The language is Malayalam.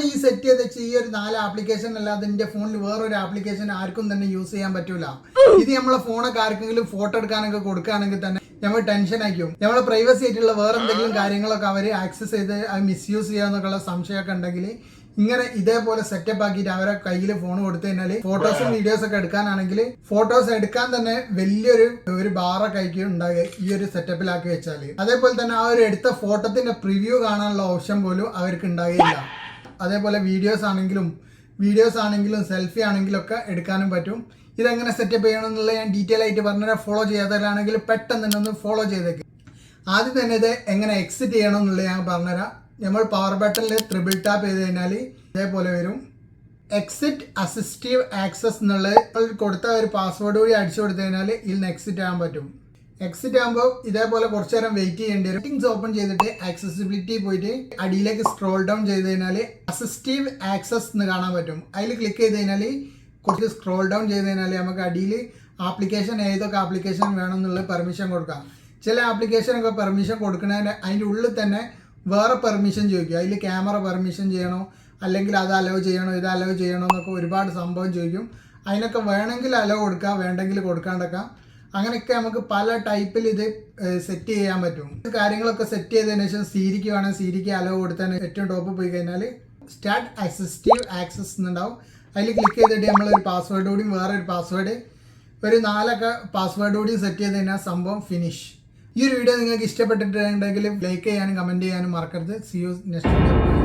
ഈ സെറ്റ് ചെയ്ത് വെച്ച് ഈ ഒരു 4 ആപ്ലിക്കേഷൻ അല്ലാതെ എന്റെ ഫോണിൽ വേറൊരു ആപ്ലിക്കേഷൻ ആർക്കും തന്നെ യൂസ് ചെയ്യാൻ പറ്റൂല. ഇത് നമ്മളെ ഫോണൊക്കെ ആർക്കെങ്കിലും ഫോട്ടോ എടുക്കാനൊക്കെ കൊടുക്കുകയാണെങ്കിൽ തന്നെ നമ്മൾ ടെൻഷൻ ആയിരിക്കും. നമ്മളെ പ്രൈവസി ആയിട്ടുള്ള വേറെ എന്തെങ്കിലും കാര്യങ്ങളൊക്കെ അവര് ആക്സസ് ചെയ്ത് അത് മിസ്യൂസ് ചെയ്യാന്നൊക്കെയുള്ള സംശയമൊക്കെ ഉണ്ടെങ്കിൽ ഇങ്ങനെ ഇതേപോലെ സെറ്റപ്പ് ആക്കിയിട്ട് അവരെ കയ്യിൽ ഫോൺ കൊടുത്തു കഴിഞ്ഞാൽ ഫോട്ടോസും വീഡിയോസ് ഒക്കെ എടുക്കാനാണെങ്കിൽ ഫോട്ടോസ് എടുക്കാൻ തന്നെ വലിയൊരു ബാറൊക്കെ ആയിരിക്കും ഉണ്ടാകുക ഈ ഒരു സെറ്റപ്പിലാക്കി വെച്ചാൽ. അതേപോലെ തന്നെ ആ ഒരു എടുത്ത ഫോട്ടോത്തിന്റെ പ്രിവ്യൂ കാണാനുള്ള ഓപ്ഷൻ പോലും അവർക്ക് ഉണ്ടാകുകയില്ല. അതേപോലെ വീഡിയോസ് ആണെങ്കിലും സെൽഫി ആണെങ്കിലും ഒക്കെ എടുക്കാനും പറ്റും. ഇതെങ്ങനെ സെറ്റപ്പ് ചെയ്യണം എന്നുള്ളത് ഞാൻ ഡീറ്റെയിൽ ആയിട്ട് പറഞ്ഞാൽ ഫോളോ ചെയ്യാത്തവരാണെങ്കിൽ പെട്ടെന്ന് തന്നെ ഒന്ന് ഫോളോ ചെയ്തേക്കും. ആദ്യം തന്നെ ഇത് എങ്ങനെ എക്സിറ്റ് ചെയ്യണം എന്നുള്ളത് ഞാൻ പറഞ്ഞുതരാം. നമ്മൾ പവർ ബട്ടണിൽ ട്രിപ്പിൾ ടാപ്പ് ചെയ്ത് കഴിഞ്ഞാൽ ഇതേപോലെ വരും. എക്സിറ്റ് അസിസ്റ്റീവ് ആക്സസ് എന്നുള്ളത് കൊടുത്ത ഒരു പാസ്വേഡ് കൂടി അടിച്ചു കൊടുത്തു കഴിഞ്ഞാൽ ഇതിൽ എക്സിറ്റ് ആകാൻ പറ്റും. എക്സിറ്റ് ആകുമ്പോൾ ഇതേപോലെ കുറച്ചു നേരം വെയിറ്റ് ചെയ്യേണ്ടി വരും. സെറ്റിംഗ്സ് ഓപ്പൺ ചെയ്തിട്ട് ആക്സസിബിലിറ്റി പോയിട്ട് അടിയിലേക്ക് സ്ക്രോൾ ഡൗൺ ചെയ്ത് കഴിഞ്ഞാൽ അസിസ്റ്റീവ് ആക്സസ് എന്ന് കാണാൻ പറ്റും. അതിൽ ക്ലിക്ക് ചെയ്ത് കഴിഞ്ഞാൽ കുറച്ച് സ്ക്രോൾ ഡൗൺ ചെയ്ത് കഴിഞ്ഞാൽ നമുക്ക് അടിയിൽ ആപ്ലിക്കേഷൻ ഏതൊക്കെ ആപ്ലിക്കേഷൻ വേണം എന്നുള്ള പെർമിഷൻ കൊടുക്കാം. ചില ആപ്ലിക്കേഷനൊക്കെ പെർമിഷൻ കൊടുക്കുന്നതിന് അതിൻ്റെ ഉള്ളിൽ തന്നെ വേറെ പെർമിഷൻ ചോദിക്കും. അതിൽ ക്യാമറ പെർമിഷൻ ചെയ്യണോ, അല്ലെങ്കിൽ അത് അലോ ചെയ്യണോ, ഇത് അലോ ചെയ്യണോ എന്നൊക്കെ ഒരുപാട് സംഭവം ചോദിക്കും. അതിനൊക്കെ വേണമെങ്കിൽ അലോ കൊടുക്കാം, വേണ്ടെങ്കിൽ കൊടുക്കാണ്ടക്കാം. അങ്ങനെയൊക്കെ നമുക്ക് പല ടൈപ്പിൽ ഇത് സെറ്റ് ചെയ്യാൻ പറ്റും. കാര്യങ്ങളൊക്കെ സെറ്റ് ചെയ്തതിനു ശേഷം സീരിക്ക് വേണമെങ്കിൽ സീരിക്ക് അലോ കൊടുത്തതിന് ഏറ്റവും ടോപ്പ് പോയി കഴിഞ്ഞാൽ സ്റ്റാർട്ട് അസിസ്റ്റീവ് ആക്സസ് എന്നുണ്ടാവും. അതിൽ ക്ലിക്ക് ചെയ്തിട്ട് നമ്മളൊരു പാസ്വേഡ് കൂടിയും വേറൊരു പാസ്വേഡ് ഒരു 4 പാസ്വേഡ് കൂടി സെറ്റ് ചെയ്ത് കഴിഞ്ഞാൽ സംഭവം ഫിനിഷ്. ഈ ഒരു വീഡിയോ നിങ്ങൾക്ക് ഇഷ്ടപ്പെട്ടിട്ടുണ്ടെങ്കിൽ ലൈക്ക് ചെയ്യാനും കമൻറ്റ് ചെയ്യാനും മറക്കരുത്. See you next video.